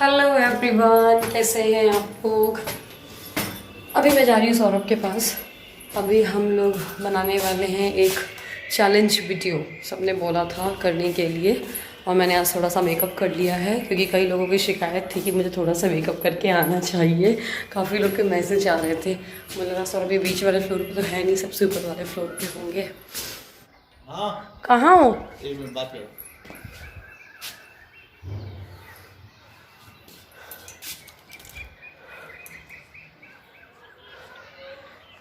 Hello everyone, कैसे हैं आप लोग। अभी मैं जा रही हूँ सौरभ के पास। अभी हम लोग बनाने वाले हैं एक चैलेंज वीडियो, सबने बोला था करने के लिए, और मैंने आज थोड़ा सा मेकअप कर लिया है क्योंकि कई लोगों की शिकायत थी कि मुझे थोड़ा सा मेकअप करके आना चाहिए। काफ़ी लोग के मैसेज आ रहे थे। मुझे लगा सौरभ ये बीच वाले फ्लोर पे तो है नहीं, सबसे ऊपर वाले फ्लोर पे होंगे। हाँ, कहाँ हो? एक मिनट बात करो।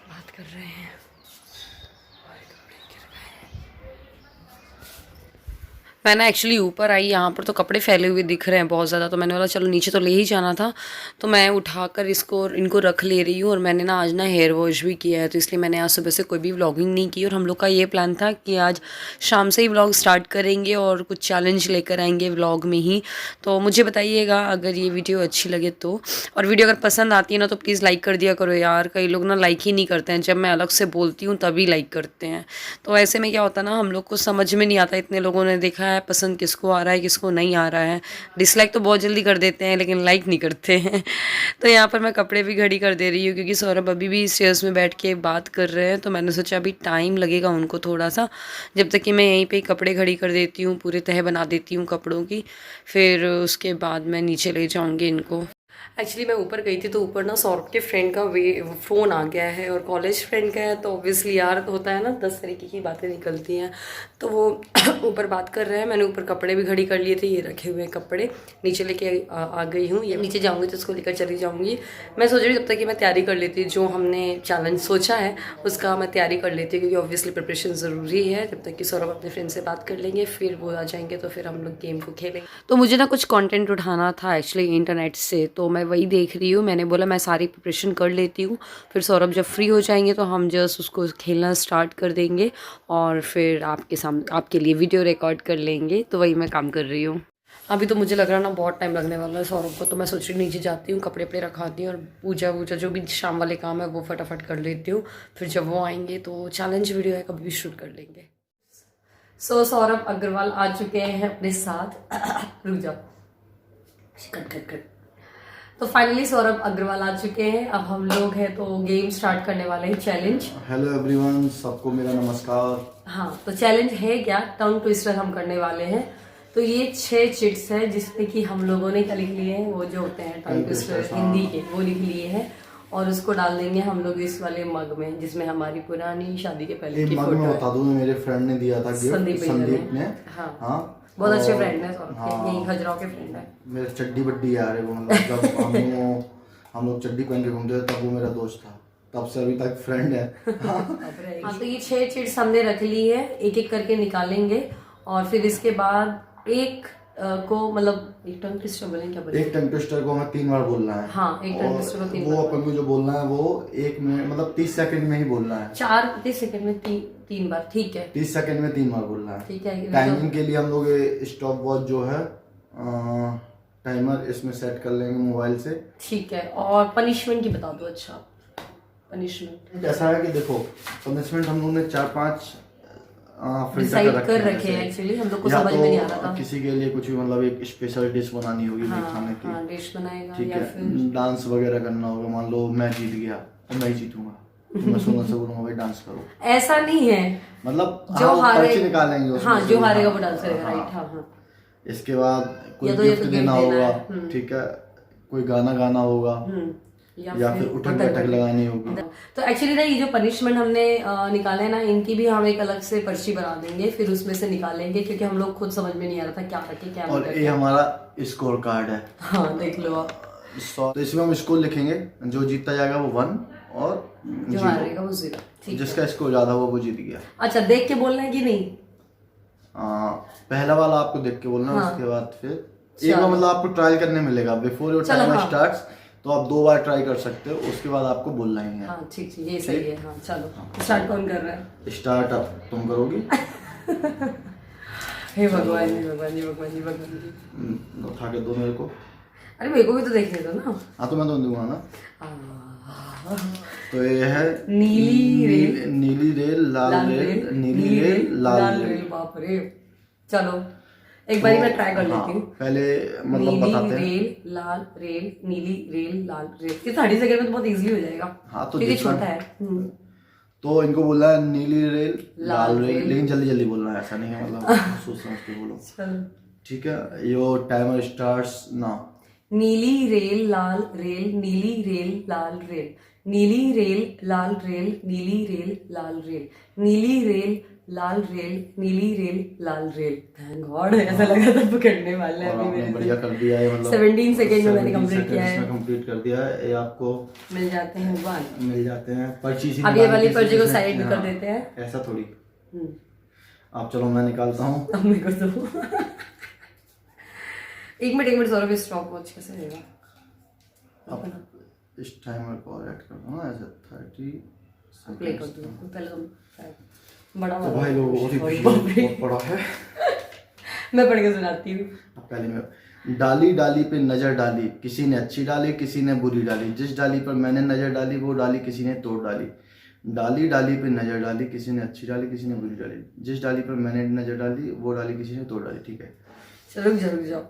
बात कर रहे हैं। मैं ना एक्चुअली ऊपर आई, यहाँ पर तो कपड़े फैले हुए दिख रहे हैं बहुत ज़्यादा, तो मैंने बोला चलो नीचे तो ले ही जाना था, तो मैं उठाकर इनको रख ले रही हूँ। और मैंने ना आज ना हेयर वॉश भी किया है, तो इसलिए मैंने आज सुबह से कोई भी व्लॉगिंग नहीं की। और हम लोग का ये प्लान था कि आज शाम से ही व्लॉग स्टार्ट करेंगे और कुछ चैलेंज लेकर आएंगे व्लॉग में ही। तो मुझे बताइएगा अगर ये वीडियो अच्छी लगे तो, और वीडियो अगर पसंद आती है ना तो प्लीज़ लाइक कर दिया करो यार। कई लोग ना लाइक ही नहीं करते हैं, जब मैं अलग से बोलती हूँ तभी लाइक करते हैं। तो ऐसे में क्या होता है ना, हम लोग को समझ में नहीं आता, इतने लोगों ने देखा है पसंद किसको आ रहा है किसको नहीं आ रहा है। डिसलाइक तो बहुत जल्दी कर देते हैं लेकिन लाइक नहीं करते हैं। तो यहाँ पर मैं कपड़े भी घड़ी कर दे रही हूँ क्योंकि सौरभ अभी भी स्टेयर्स में बैठ के बात कर रहे हैं, तो मैंने सोचा अभी टाइम लगेगा उनको थोड़ा सा, जब तक कि मैं यहीं पे कपड़े घड़ी कर देती हूँ, पूरे तह बना देती हूँ कपड़ों की, फिर उसके बाद मैं नीचे ले जाऊँगी इनको। एक्चुअली मैं ऊपर गई थी तो ऊपर ना सौरभ के फ्रेंड का फ़ोन आ गया है, और कॉलेज फ्रेंड का है तो ऑब्वियसली यार होता है ना, 10 तरीके की बातें निकलती हैं। तो वो ऊपर बात कर रहे हैं। मैंने ऊपर कपड़े भी घड़ी कर लिए थे, ये रखे हुए हैं कपड़े, नीचे लेके आ गई हूँ। ये नीचे जाऊँगी तो इसको लेकर चली जाऊँगी। मैं सोच रही हूँ तब तक कि मैं तैयारी कर लेती, जो हमने चैलेंज सोचा है उसका मैं तैयारी कर लेती हूँ, क्योंकि ऑब्वियसली प्रिपरेशन ज़रूरी है। जब तक कि सौरभ अपने फ्रेंड से बात कर लेंगे, फिर वो आ जाएंगे तो फिर हम लोग गेम को खेलेंगे। तो मुझे ना कुछ कंटेंट उठाना था एक्चुअली इंटरनेट से, तो मैं वही देख रही हूँ। मैंने बोला मैं सारी प्रिपरेशन कर लेती हूँ, फिर सौरभ जब फ्री हो जाएंगे तो हम जस्ट उसको खेलना स्टार्ट कर देंगे, और फिर आपके सामने आपके लिए वीडियो रिकॉर्ड कर लेंगे। तो वही मैं काम कर रही हूँ। अभी तो मुझे लग रहा है ना बहुत टाइम लगने वाला है सौरभ को, तो मैं सोच रही हूँ नीचे जाती हूँ, कपड़े वपड़े रखाती हूँ और पूजा वूजा जो भी शाम वाले काम है वो फटाफट कर लेती हूँ। फिर जब वो आएंगे तो चैलेंज वीडियो है कभी भी शूट कर लेंगे। सो सौरभ अग्रवाल आ चुके हैं अपने साथ। रुक जाओ, कट। तो फाइनली सौरभ अग्रवाल आ चुके हैं। अब हम लोग हैं तो गेम स्टार्ट करने वाले हैं, चैलेंज। हेलो एवरीवन, सबको मेरा नमस्कार। हाँ, तो चैलेंज है क्या, टंग ट्विस्टर हम करने वाले हैं। तो ये 6 चिट्स हैं जिसमें कि हम लोगों ने क्या लिख लिए हैं, वो जो होते हैं टंग ट्विस्टर हिंदी के, वो लिख लिए हैं, और उसको डाल देंगे हम लोग इस वाले मग में जिसमें हमारी पुरानी शादी के पहले की मग फोटो में है। बता दूं, मेरे फ्रेंड ने दिया था, संदीप ने। हाँ, बहुत अच्छे फ्रेंड है सौरभ के, यही खजुराहो के फ्रेंड है। मेरे चड्डी बड्डी यार है वो, मतलब जब हम लोग चड्डी पहन के घूमते थे तब वो मेरा दोस्त था, तब से अभी तक फ्रेंड है। हाँ, तो ये 6 चिट्स हमने रख ली है, एक एक करके निकालेंगे, और फिर इसके बाद एक को मतलब एक टंग ट्विस्टर बोलेंगे, क्या बोलेंगे, एक टंग ट्विस्टर को हमें 3 बार बोलना है। हाँ, एक टंग ट्विस्टर को 3 बार। वो अपन को जो बोलना है वो 1 मिनट मतलब 30 सेकंड में ही बोलना है। 30 सेकंड में 3 बार, ठीक है। 30 सेकंड में 3 बार बोलना है, ठीक है। टाइमिंग के लिए हम लोग स्टॉप वॉच जो है टाइमर इसमें सेट कर लेंगे मोबाइल से। ठीक है, और पनिशमेंट की बता दो। अच्छा, पनिशमेंट ऐसा है कि देखो, पनिशमेंट हम लोगों ने 4-5 डिसाइड कर रखे हैं। एक्चुअली हम लोग को समझ में नहीं आ रहा था। किसी के लिए कुछ भी मतलब एक स्पेशल डिश बनानी होगी, खाने की। हाँ, डिश बनाएगा, ठीक या है, फिर डांस वगैरह करना होगा। मान लो मैं जीत गया और मैं ही जीतूंगा, तो मैं सोना से बोलूंगा भाई डांस करो। ऐसा नहीं है, मतलब जो हारे निकालेंगे उसमें। हाँ, जो हारेगा वो डांस करेगा, राइट। हाँ। इसके बाद कोई तो गिफ्ट देना होगा, ठीक है, कोई गाना गाना होगा, या फिर उठक बैठक लगानी होगी। तो एक्चुअली ना ये जो पनिशमेंट हमने निकाले ना, इनकी भी हम एक अलग से पर्ची बना देंगे, फिर उसमें से निकालेंगे, क्योंकि हम लोग खुद समझ में नहीं आ रहा था क्या रखे क्या। और ये हमारा स्कोर कार्ड है। हाँ, देख लो आप। तो इसमें हम स्कोर लिखेंगे, जो जीतता जाएगा वो 1 और जो हारेगा वो 0। जिसका स्कोर ज्यादा हुआ वो जीत गया। अच्छा, देख के बोलना है कि नहीं? पहला वाला आपको देख के बोलना, उसके बाद फिर एक बार मतलब आपको ट्रायल करने मिलेगा। बिफोर योर टाइमर स्टार्ट्स, तो आप 2 बार ट्राई कर सकते हो, उसके बाद आपको बोलना ही है। हाँ, ठीक, ये सही है। हाँ, चलो स्टार्ट कौन कर रहा है? स्टार्ट अब तुम करोगी। हे भगवान जी, भगवान जी, भगवान जी, भगवान जी। उठा के दो मेरे को। अरे मेरे को भी तो देखने दो ना। हाँ, तो मैं तो दूंगा ना। तो ये है नीली रेल, लाल रेल, नीली रेल, लाल रेल। बाप रे। चलो एक बार मैं ट्राई कर लेती हूँ। पहले मतलब नीली बताते हैं। रेल लाल रेल, नीली रेल लाल रेल। ये 30 सेकंड में तो बहुत इजीली हो जाएगा। हाँ तो क्योंकि जितना छोटा है। तो इनको बोलना है नीली रेल लाल लाल रेल, रेल। लेकिन जल्दी जल्दी बोलना है, ऐसा नहीं है, मतलब सोच समझ के बोलो। चलो। ठीक है, योर टाइमर स्टार्ट्स नाउ। नीली रेल लाल रेल, नीली रेल लाल रेल, नीली रेल लाल रेल, नीली रेल लाल रेल, नीली रेल लाल रेल, नीली रेल लाल रेल। थैंक गॉड, ऐसा लगा था पकड़ने वाला है और अभी आपने मेरे बढ़िया से। कर दिया है, मतलब 17 सेकंड में मैंने कंप्लीट किया है। कंप्लीट कर दिया है। ये आपको मिल जाते हैं भगवान। मिल जाते हैं पर्ची से। अब ये वाली पर्ची को साइड में कर हाँ, देते हैं। ऐसा थोड़ी। हम्म, आप चलो मैं निकालता हूँ। अब मेरे को तो एक मिनट सौरभ, स्टॉप वॉच कैसे रहेगा? अब इस टाइमर को ऐड कर दो ना, ऐसे 30 प्ले कर दूँ पहले तुम शायद बड़ा तो वाला। भाई लोग Sorry, बहुत बड़ा है। मैं पढ़ के सुनाती हूँ। अब पहले में डाली डाली पे नजर डाली, किसी ने अच्छी डाली किसी ने बुरी डाली, जिस डाली पर मैंने नजर डाली वो डाली किसी ने तोड़ डाली। डाली डाली पे नजर डाली, किसी ने अच्छी डाली किसी ने बुरी डाली, जिस डाली पर मैंने नजर डाली वो डाली किसी ने तोड़ डाली। ठीक है, चलो रुक जाओ।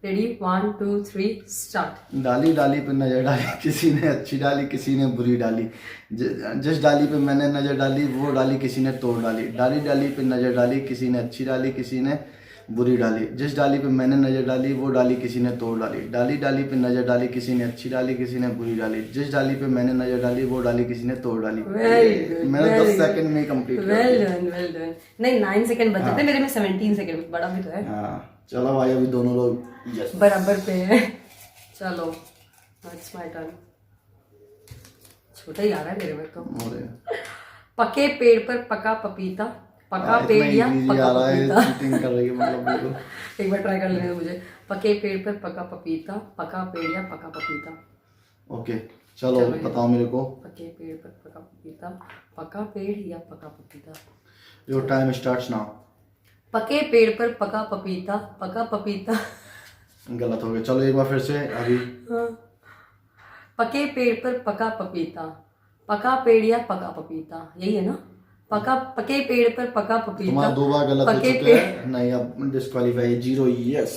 Ready 1 2 3 start. डाली डाली पे नजर डाली, किसी ने अच्छी डाली किसी ने बुरी डाली, जिस डाली पे मैंने नजर डाली वो डाली किसी ने तोड़ डाली। डाली डाली पे नजर डाली, किसी ने अच्छी डाली किसी ने बुरी डाली, जिस डाली पे मैंने नजर डाली वो डाली किसी ने तोड़ डाली। डाली डाली पे नजर डाली, किसी ने अच्छी डाली किसी ने बुरी डाली, जिस डाली पे मैंने नजर डाली वो डाली किसी ने तोड़ डाली। मैंने 10 सेकंड में कंप्लीट कर दिया। Well done. नहीं 9 सेकंड बचे थे मेरे में, 17 सेकंड बड़ा भी तो है। हाँ चलो भाई, अभी दोनों लोग बराबर पे है। चलो इट्स माय टर्न। छोटा ही आ रहा है मेरे में तो। पके पेड़ पर पका पपीता, पका पेड़ या पका पपीता। चीटिंग कर रही है मतलब बिल्कुल। एक बार ट्राई कर लेने दो मुझे। पके पेड़ पर पका पपीता, पका पेड़ या पका पपीता। ओके चलो बताओ मेरे को। पके पेड़ पर पका पपीता, पका पेड़ या पका पपीता। Your time starts now. पके पेड़ पर पका पपीता, पका पपीता। गलत हो गया, चलो एक बार फिर से अभी। पके पेड़ पर पका पपीता, पका पेड़ या पका पपीता, यही है ना? पके पेड़ पर पका पपीता। तुम्हारा 2 बार गलत हो चुके हैं। नहीं, अब डिस्क्वालीफाई 0। यस,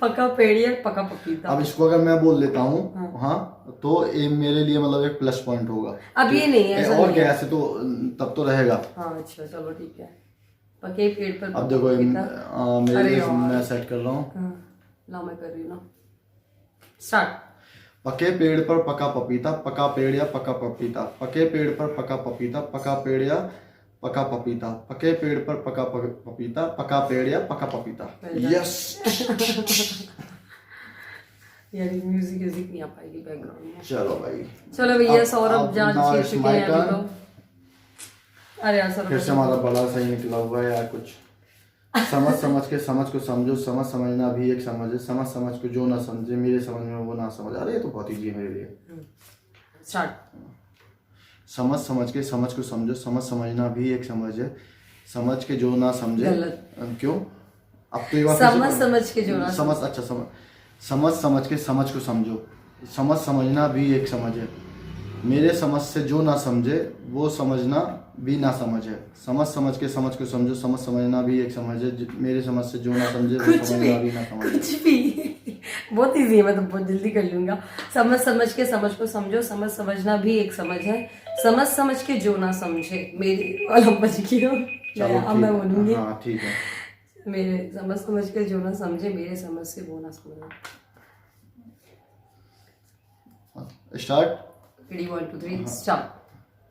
पका पेड़ या पका पपीता। अब इसको अगर मैं बोल लेता हूँ हाँ तो ये मेरे लिए मतलब एक प्लस पॉइंट होगा। अब ये नहीं है और क्या, ऐसे तो तब तो रहेगा। हाँ अच्छा चलो ठीक है। पके पेड़ पर अब देखो मेरे लिए मैं सेट कर रहा हूँ। ला मैं कर रही हूँ ना। स्टार्ट। पके पेड़ पर पका पपीता, पका पेड़ या पका पपीता, पके पेड़ पर पका पपीता, पका पेड़ या पका पपीता, पके पेड़ पर पका पपीता, पका पेड़ या पका पपीता। यस। यार म्यूजिक नहीं आ पाएगी बैकग्राउंड में। चलो भाई, चलो भैया सौरभ जान जीत चुके हैं अभी तो। अरे यार सौरभ फिर से हमारा बड़ा सही निकला हुआ है यार। कुछ समझ समझ के समझ को समझो, समझ समझना भी एक समझ है, समझ समझ को जो ना समझे मेरे समझ में वो ना समझ। अरे ये तो बहुत ईजी है मेरे लिए। स्टार्ट। समझ समझ के समझ को समझो, समझ समझना भी एक समझ है, समझ के जो ना समझे। क्यों? अब तो ये बात समझ समझ के जो ना समझ, अच्छा समझ समझ के समझ को समझो, समझ समझना भी एक समझ है, मेरे समझ से जो ना समझे वो समझना भी ना समझ है। समझ समझ के समझ को समझो, समझ समझना भी एक समझ है, मेरे समझ से जो ना समझे वो समझना भी ना समझ है। कुछ भी बहुत इजी है, मैं तो बहुत जल्दी कर लूंगा। समझ समझ के समझ को समझो, समझ समझना भी एक समझ है, समझ समझ के जो ना समझे मेरी वाला बच गया। अब मैं बोलूंगी। हाँ ठीक है। मेरे समझ समझ के जो ना समझे मेरे समझ से वो ना समझे। स्टार्ट। Ready 1 2 3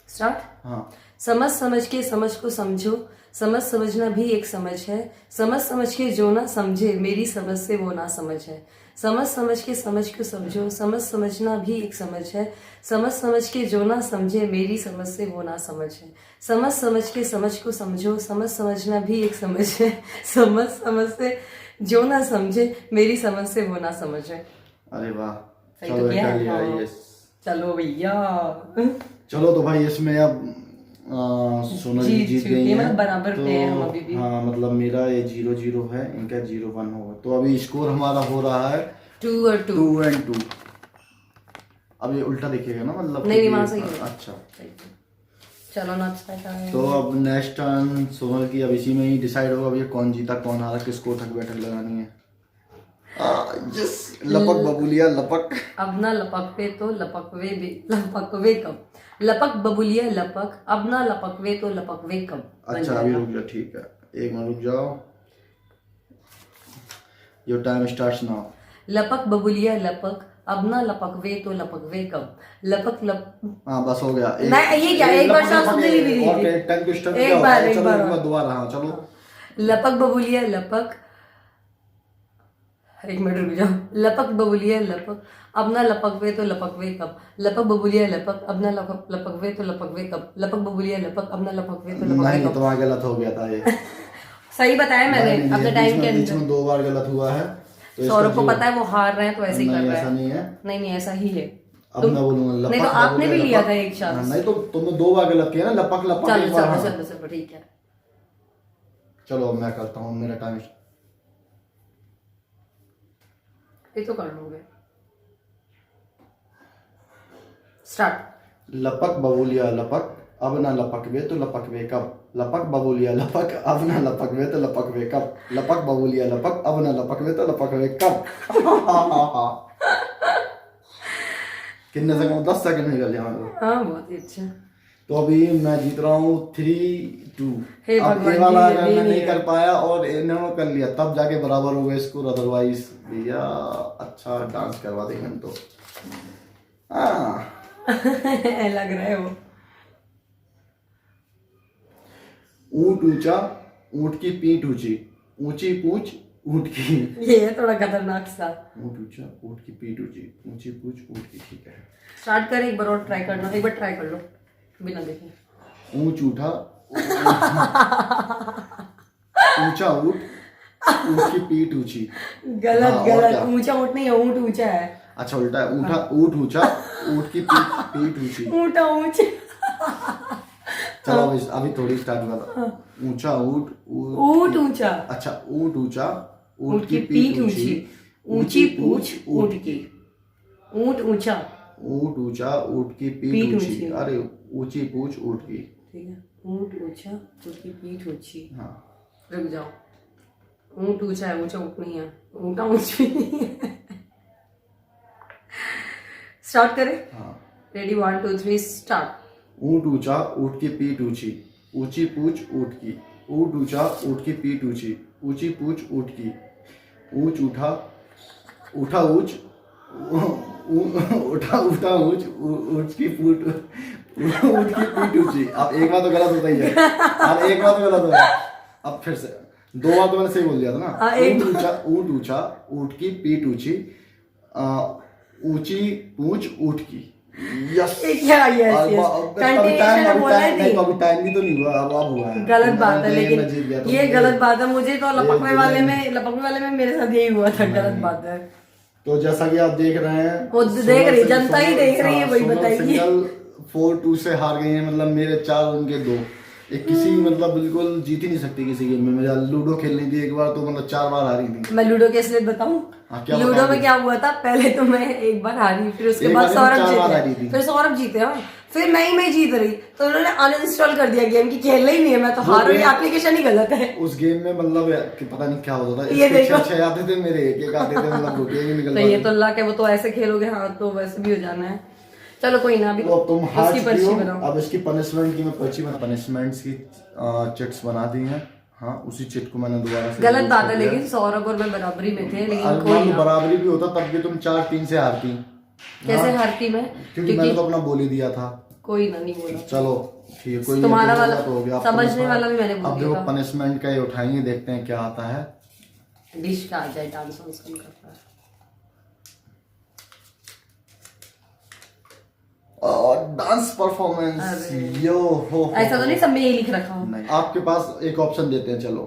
start. हाँ। समझ समझ के समझ को समझो, समझ समझना भी एक समझ है, समझ समझ के जो ना समझे मेरी समझ से वो ना समझ है। समझ समझ के समझ को समझो, समझ समझना भी एक समझ है, समझ समझ के जो ना समझे मेरी समझ से वो ना समझ है। समझ समझ के समझ को समझो, समझ समझना भी एक समझ है, समझ समझ से जो ना समझे मेरी समझ से वो ना समझ है। अरे वाह, सही तो किया है। चलो चलो भैया। चलो तो भाई इसमें अब सोनल जी जीत गई है, मतलब बराबर पे हैं हम अभी भी। हाँ मतलब मेरा ये 0-0 है, इनका 0-1 होगा। तो अभी स्कोर हमारा हो रहा है 2 और 2। 2 and 2। अब ये उल्टा दिखेगा ना, मतलब नहीं वहां सही है। अच्छा चलो नाश्ता करें। तो अब नेक्स्ट टर्न सोनल की, अब इसी में ही डिसाइड होगा अब ये कौन जीता कौन हारा, किसको उठक बैठक लगानी है। यस, लपक बबुलिया लपक। अब ना लपकवे तो लपकवे लपकवे कब, लपक बबुलिया लपक, अब ना लपकवे तो लपकवे कब। अच्छा अभी रुक जाओ, ठीक है, एक मिनट रुक जाओ। Your time starts now. लपक बबुलिया लपक, अब ना लपकवे तो लपकवे कब, लपक लप। हाँ बस हो गया। नहीं ये क्या, एक बार शांत सुन ली और टंग ट्विस्टर क्या एक होता बार है? एक चलो बार एक बार दोबारा, हाँ चलो। लपक बबुलिया लपक, एक मिनट रुक जाओ। लपक बबुलिया लपक, अब ना लपकवे तो लपकवे कब, लपक बबुलिया लपक, अब ना लपकवे तो लपकवे कब, लपक बबुलिया लपक, अब ना लपकवे तो लपकवे नहीं कब। तुम्हारा गलत हो गया था ये। सही बताया मैंने अपने टाइम के बीच अंदर। में 2 बार गलत हुआ है तो सौरभ को पता है वो हार रहे हैं तो ऐसे ही कर नहीं, रहे ऐसा हैं। नहीं है। नहीं ऐसा ही है। अब मैं बोलूंगा नहीं तो आपने भी लिया था एक चांस। नहीं तो तुमने 2 बार गलत किया ना, लपक लपक चलो एक बार, चलो हाँ। चलो चलो ठीक है। चलो अब मैं करता हूँ, मेरा टाइम ये तो कर लोगे। स्टार्ट। लपक बबूलिया लपक, अब ना लपकवे तो लपकवे कब, लपक बबूलिया लपक, अब ना लपकवे तो लपकवे कब, लपक बबूलिया लपक, अब ना लपकवे तो लपकवे कब। कितने सेकंड? 10 सेकंड निकल जाए मतलब। हाँ बहुत ही अच्छा। तो अभी मैं जीत रहा हूँ 3-2। हे अब भगवान, ये वाला ये अगर मैं नहीं है। कर पाया और इन्होंने कर लिया तब जाके बराबर हो गए स्कोर, अदरवाइज भैया अच्छा डांस करवा देंगे हम तो। हाँ लग रहा है वो। ऊंट ऊंचा, ऊंट की पीठ ऊंची, ऊंची पूंछ ऊंट की। ये है थोड़ा खतरनाक सा। ऊंट ऊंचा, ऊंट की पीठ ऊंची, ऊंची पूंछ ऊंट की, ठीक है। स्टार्ट कर, एक बार और ट्राई करना, एक बार ट्राई कर लो बिना देखे। ऊंच उठा, ऊंचा ऊंट, ऊंट की पीठ ऊंची। गलत हाँ, और गलत, क्या? ऊंचा ऊंट नहीं है, ऊंट ऊंचा है। अच्छा उल्टा है, ऊंटा ऊंट ऊंचा, ऊंट की पीठ ऊंची। ऊंटा ऊंचा। चलो अभी थोड़ी स्टार्ट करा। ऊंचा ऊंट, ऊंट ऊंचा। अच्छा ऊंट ऊंचा, ऊंट की पीठ ऊंची, ऊंची पूंछ ऊंट की। ऊंट ऊंचा, ऊंट ऊंचा, ऊंट की पीठ पीठ ऊंची। ऊंची। अरे ऊंची पूंछ ऊंट की, ठीक है। ऊंट ऊंचा, ऊंट की पीठ ऊंची। हाँ। रुक जाओ। ऊंट ऊंचा है, ऊंचा ऊंट नहीं है, ऊंटा ऊंच भी नहीं है। स्टार्ट करें? हाँ। Ready 1 2 3 start. ऊंट ऊंचा, ऊंट की पीठ ऊंची, ऊंची पूंछ ऊंट की। ऊंट ऊंचा, ऊंट की पीठ ऊंची, ऊंची पूंछ ऊंट की। ऊंच उठा, उठा ऊंच, उठा उठा ऊंच, ऊंच की पूंछ ऊंट की पीठ ऊंची। अब एक बार तो गलत होता ही है, अब एक बार तो गलत होगा। अब फिर से 2 बार तो मैंने सही बोल दिया था ना। ऊंट ऊंचा, ऊंट ऊंचा, ऊंट की पीठ ऊंची, ऊंची पूंछ ऊंट की। यस क्या? यस कंटिन्यूएशन बोला नहीं तो अभी टाइम भी तो नहीं हुआ, अब हुआ है। गलत बात है, मैं जीत लेकिन गया तो ये गलत बात है। मुझे तो लपकने ये वाले में मेरे साथ यही हुआ था। गलत बात है। तो जैसा कि आप देख रहे हैं, वो देख रही, जनता ही देख रही है, वही बताइए। 4-2 से हार गई है, मतलब मेरे 4 उनके 2। एक किसी मतलब बिल्कुल जीत ही नहीं सकती किसी गेम में। मेरा लूडो खेलनी थी एक बार तो मतलब 4 बार हारी थी। मैं लूडो के इसलिए बताऊं, हाँ, क्या लूडो बताओगे? में क्या हुआ था, पहले तो मैं एक बार हारी, फिर उसके एक बाद बार सौरभ 4 बार हारी जीते, थी। फिर सौरभ जीते। हाँ फिर मैं जीत रही, तो उन्होंने अनइंस्टॉल कर दिया गेम की, खेलना ही नहीं है। मैं तो हार रही, एप्लीकेशन ही गलत है। उस गेम में मतलब कि पता नहीं क्या होता था। ये इसके देखो। 6 आते थे, मेरे 1 आते थे, मतलब रुपये नहीं निकल तो ये पाते। तो अल्लाह के, वो तो ऐसे खेलोगे हाँ तो वैसे भी हो जाना है। चलो कोई ना, अभी तो अब तुम हार उसकी चुकी पर्ची हो। बनाओ। अब इसकी पनिशमेंट की मैं पर्ची बना, पनिशमेंट्स की चिट्स बना दी हैं। हाँ उसी चिट को मैंने दोबारा से गलत use बात कर है, दिया। लेकिन सौरभ और मैं बराबरी में थे, लेकिन अरे कोई मान लो ना। बराबरी भी होता तब भी तुम 4-3 से हारती। कैसे हाँ, हारती मैं? क्योंकि मैंने तो अपना बोल ही दिया था। कोई ना, नहीं बोला। चलो ठीक है, कोई तुम्हारा नहीं, वाला तो हो गया। अब समझने तुम्हें- वाला भी मैंने बोल अब दिया देखो था। पनिशमेंट का ये उठाएंगे, देखते हैं क्या आता है। डिश का आ जाए, डांस वांस कम करता है। और डांस परफॉर्मेंस यो हो ऐसा तो नहीं सब में यही लिख रखा हूँ। नहीं, आपके पास एक ऑप्शन देते हैं। चलो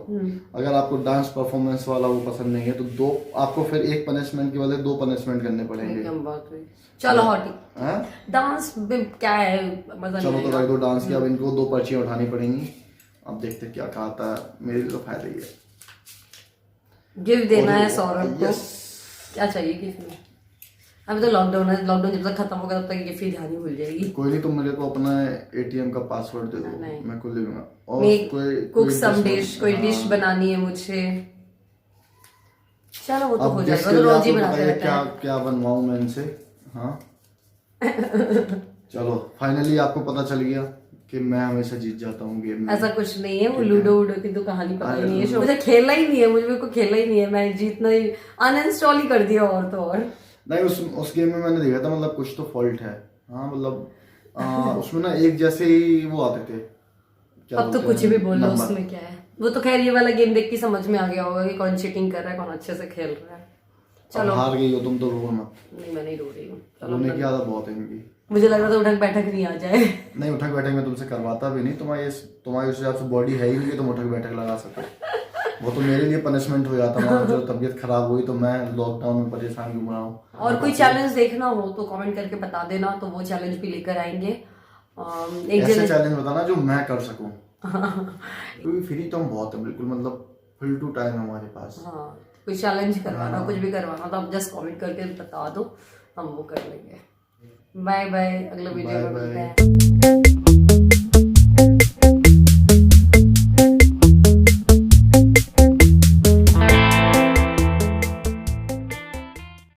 अगर आपको डांस परफॉर्मेंस वाला वो पसंद नहीं है तो 2 आपको फिर एक पनिशमेंट के बदले 2 पनिशमेंट करने पड़ेंगे। एकदम बात हुई। चलो हाँ ठीक। हैं? डांस में क्या है, मजा चलो नहीं तो आएगा। रख दो डांस की। अब इनको 2 पर्चियां उठानी पड़ेंगी। अब देखते हैं क्या खाता है, मेरे लिए तो फायदा ही है। गिफ्ट देना है सौरभ को। यस। क्या चाहिए गिफ्ट में? अभी तो लॉकडाउन है, लॉकडाउन जब तक खत्म होगा तब तक ये फिर ध्यान ही भूल जाएगी। कोई नहीं, तुम मेरे को अपना एटीएम का पासवर्ड दे दो, नहीं। मैं खुद ले लूंगा। और कुक सम डिश, कोई हाँ। डिश बनानी है मुझे। चलो वो तो अब हो जिसके जाएगा, तो लिए रोज ही आपको बनाते बताइए रहते क्या हैं। क्या बनवाऊं मैं इनसे। हाँ चलो फाइनली आपको पता चल गया कि मैं हमेशा जीत जाता हूँ गेम में। ऐसा कुछ नहीं है, वो लूडो वूडो की तो कहानी पता ही नहीं है, मुझे खेलना ही नहीं है, मुझे को खेलना ही नहीं है, मैं जीतना ही अनइंस्टॉल ही कर दिया। और तो और नहीं, उस गेम में मैंने देखा था, मतलब कुछ तो फॉल्ट है। हाँ मतलब उसमें ना एक जैसे ही वो आते थे, क्या अब तो बोलते कुछ हैं, भी बोल लो, नंबर। उसमें क्या है। वो तो खैर ये वाला गेम देख के समझ में आ गया होगा कि कौन चीटिंग कर रहा है, कौन अच्छे से खेल रहा है। अब चलो हार गई हो तुम तो रो मत। नहीं, मैं नहीं रो रही हूँ। चलो रोने की आदत बहुत है इनकी। मुझे लग रहा था उठक बैठक नहीं आ जाए। नहीं, उठक बैठक में तुमसे करवाता भी नहीं, तुम्हारी उस हिसाब से बॉडी है ही नहीं कि तुम उठक बैठक लगा सको। वो तो मेरे लिए पनिशमेंट हो जाता है, जो तबीयत खराब हुई तो मैं लॉकडाउन में परेशान घूम रहा हूँ। और कोई चैलेंज देखना हो तो कमेंट करके बता देना, तो वो चैलेंज भी लेकर आएंगे। एक ऐसे जन चैलेंज बताना जो मैं कर सकूं, क्योंकि फ्री तो हम बहुत है, बिल्कुल मतलब फुल टू टाइम हमारे पास। हाँ, कोई चैलेंज करवाना, कुछ भी करवाना तो आप जस्ट कमेंट करके बता दो, हम वो कर लेंगे। बाय बाय, अगले वीडियो में मिलते हैं।